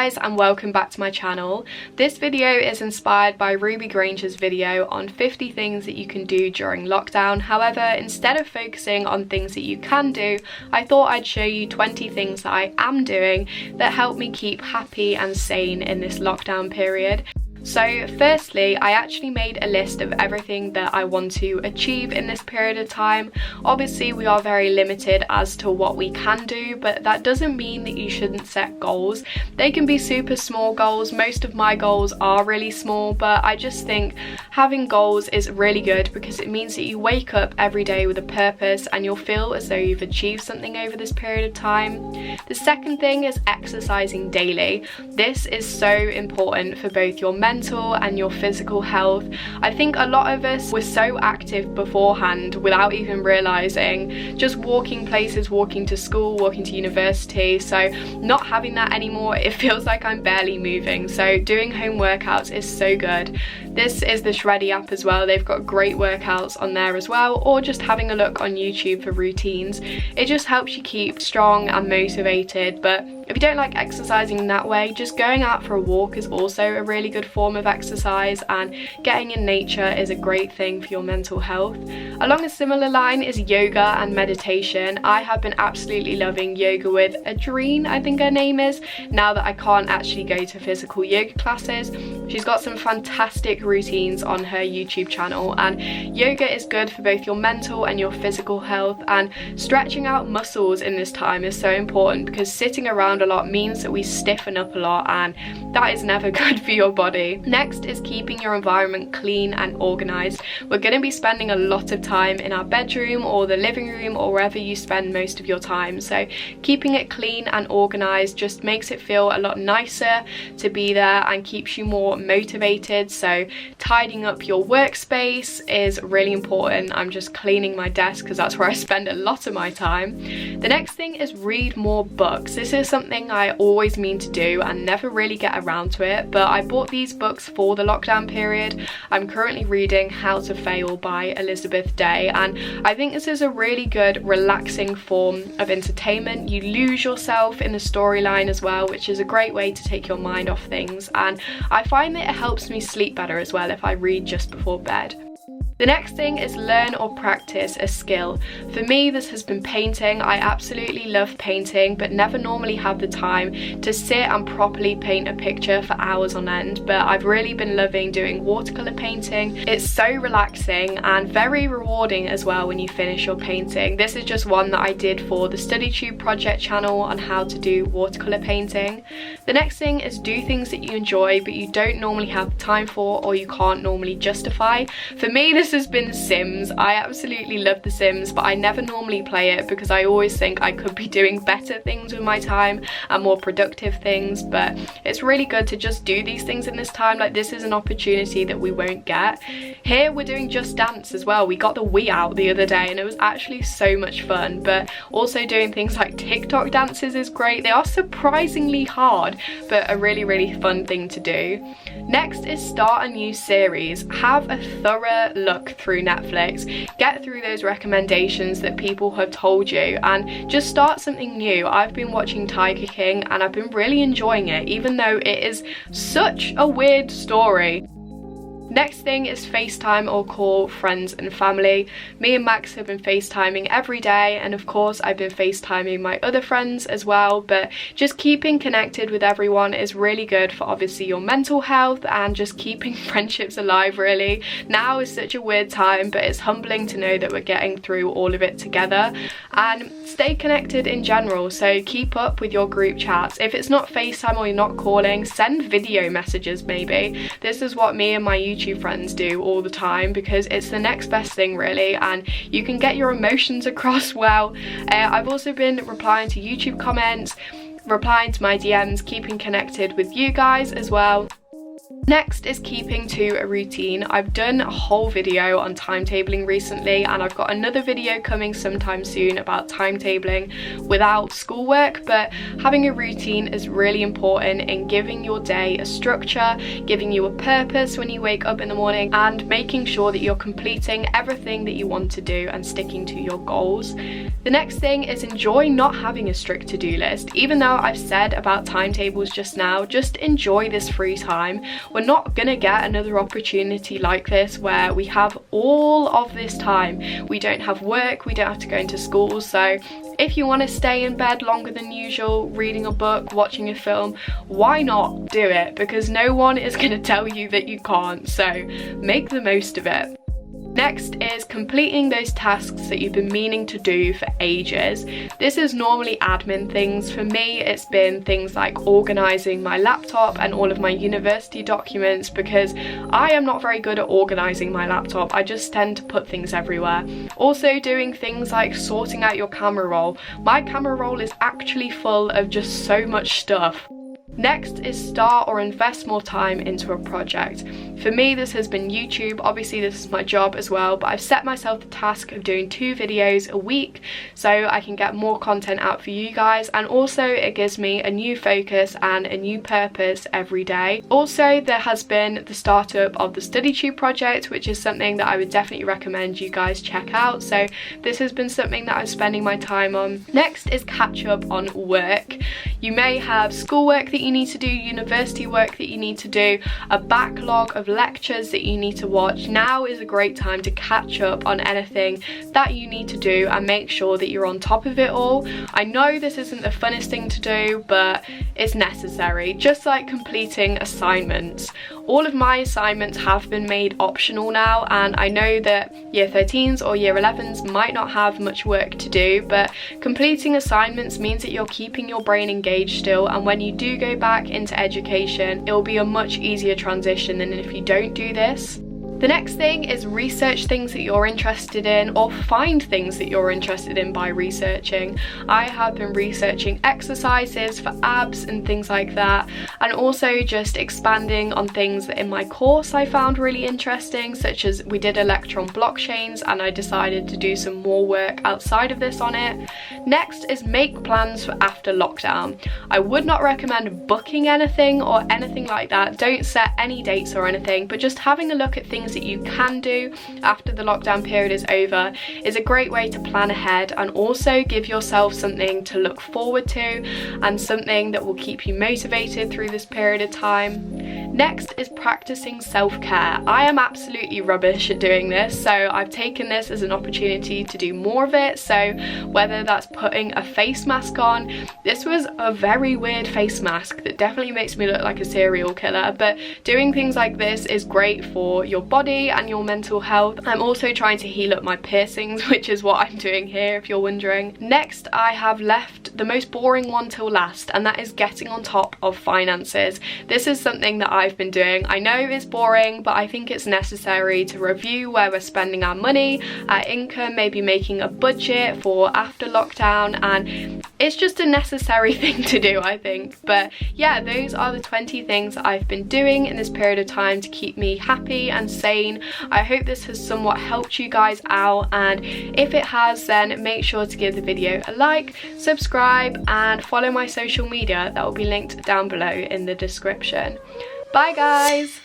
guys, and welcome back to my channel. This video is inspired by Ruby Granger's video on 50 things that you can do during lockdown. However, instead of focusing on things that you can do, I thought I'd show you 20 things that I am doing that help me keep happy and sane in this lockdown period. So firstly, I actually made a list of everything that I want to achieve in this period of time. Obviously, we are very limited as to what we can do, but that doesn't mean that you shouldn't set goals. They can be super small goals. Most of my goals are really small, but I just think having goals is really good because it means that you wake up every day with a purpose and you'll feel as though you've achieved something over this period of time. The second thing is exercising daily. This is so important for both your mental and your physical health. I think a lot of us were so active beforehand without even realizing, just walking places, walking to school, walking to university. So not having that anymore, it feels like I'm barely moving. So doing home workouts is so good. This is the Shreddy app as well. They've got great workouts on there as well, or just having a look on YouTube for routines. It just helps you keep strong and motivated. But if you don't like exercising in that way, just going out for a walk is also a really good form of exercise, and getting in nature is a great thing for your mental health. Along a similar line is yoga and meditation. I have been absolutely loving yoga with Adrene, I think her name is, now that I can't actually go to physical yoga classes. She's got some fantastic routines on her YouTube channel, and yoga is good for both your mental and your physical health, and stretching out muscles in this time is so important because sitting around a lot means that we stiffen up a lot, and that is never good for your body. Next is keeping your environment clean and organised. We're going to be spending a lot of time in our bedroom or the living room or wherever you spend most of your time, so keeping it clean and organised just makes it feel a lot nicer to be there and keeps you more motivated. So tidying up your workspace is really important. I'm just cleaning my desk because that's where I spend a lot of my time. The next thing is read more books. This is something I always mean to do and never really get around to it, but I bought these books for the lockdown period. I'm currently reading How to Fail by Elizabeth Day, and I think this is a really good relaxing form of entertainment. You lose yourself in the storyline as well, which is a great way to take your mind off things, and I find that it helps me sleep better as well if I read just before bed. The next thing is learn or practice a skill. For me, this has been painting. I absolutely love painting, but never normally have the time to sit and properly paint a picture for hours on end. But I've really been loving doing watercolour painting. It's so relaxing and very rewarding as well when you finish your painting. This is just one that I did for the StudyTube project channel on how to do watercolour painting. The next thing is do things that you enjoy but you don't normally have time for or you can't normally justify. For me, this has been Sims. I absolutely love The Sims, but I never normally play it because I always think I could be doing better things with my time and more productive things. But it's really good to just do these things in this time. Like, this is an opportunity that we won't get. Here we're doing Just Dance as well. We got the Wii out the other day and it was actually so much fun, but also doing things like TikTok dances is great. They are surprisingly hard, but a really fun thing to do. Next is start a new series. Have a thorough look through Netflix, get through those recommendations that people have told you, and just start something new. I've been watching Tiger King and I've been really enjoying it, even though it is such a weird story. Next thing is FaceTime or call friends and family. Me and Max have been FaceTiming every day, and of course I've been FaceTiming my other friends as well, but just keeping connected with everyone is really good for obviously your mental health and just keeping friendships alive really. Now is such a weird time, but it's humbling to know that we're getting through all of it together, and stay connected in general. So keep up with your group chats. If it's not FaceTime or you're not calling, send video messages maybe. This is what me and my YouTube friends do all the time because it's the next best thing really, and you can get your emotions across well. I've also been replying to YouTube comments, replying to my DMs, keeping connected with you guys as well. Next is keeping to a routine. I've done a whole video on timetabling recently, and I've got another video coming sometime soon about timetabling without schoolwork, but having a routine is really important in giving your day a structure, giving you a purpose when you wake up in the morning, and making sure that you're completing everything that you want to do and sticking to your goals. The next thing is enjoy not having a strict to-do list. Even though I've said about timetables just now, just enjoy this free time. We're not gonna get another opportunity like this where we have all of this time. We don't have work, we don't have to go into school, so if you want to stay in bed longer than usual, reading a book, watching a film, why not do it? Because no one is going to tell you that you can't, so make the most of it. Next is completing those tasks that you've been meaning to do for ages. This is normally admin things. For me, it's been things like organising my laptop and all of my university documents, because I am not very good at organising my laptop. I just tend to put things everywhere. Also doing things like sorting out your camera roll. My camera roll is actually full of just so much stuff. Next is start or invest more time into a project. For me, this has been YouTube. Obviously, this is my job as well, but I've set myself the task of doing 2 videos a week so I can get more content out for you guys, and also it gives me a new focus and a new purpose every day. Also, there has been the startup of the StudyTube project, which is something that I would definitely recommend you guys check out. So this has been something that I'm spending my time on. Next is catch up on work. You may have schoolwork that you need to do, university work that you need to do, a backlog of lectures that you need to watch. Now is a great time to catch up on anything that you need to do and make sure that you're on top of it all. I know this isn't the funnest thing to do, but it's necessary. Just like completing assignments. All of my assignments have been made optional now, and I know that year 13s or year 11s might not have much work to do, but completing assignments means that you're keeping your brain engaged still, and when you do go back into education, it will be a much easier transition than if you don't do this. The next thing is research things that you're interested in, or find things that you're interested in by researching. I have been researching exercises for abs and things like that, and also just expanding on things that in my course I found really interesting, such as we did a lecture on blockchains and I decided to do some more work outside of this on it. Next is make plans for after lockdown. I would not recommend booking anything or anything like that. Don't set any dates or anything, but just having a look at things that you can do after the lockdown period is over is a great way to plan ahead and also give yourself something to look forward to and something that will keep you motivated through this period of time. Next is practicing self-care. I am absolutely rubbish at doing this, so I've taken this as an opportunity to do more of it. So whether that's putting a face mask on, this was a very weird face mask that definitely makes me look like a serial killer, but doing things like this is great for your body and your mental health. I'm also trying to heal up my piercings, which is what I'm doing here if you're wondering. Next, I have left the most boring one till last, and that is getting on top of finances. This is something that I've been doing. I know it's boring, but I think it's necessary to review where we're spending our money, our income, maybe making a budget for after lockdown, and it's just a necessary thing to do, I think. But yeah, those are the 20 things that I've been doing in this period of time to keep me happy and sane. I hope this has somewhat helped you guys out, and if it has, then make sure to give the video a like, subscribe, and follow my social media that will be linked down below in the description. Bye guys!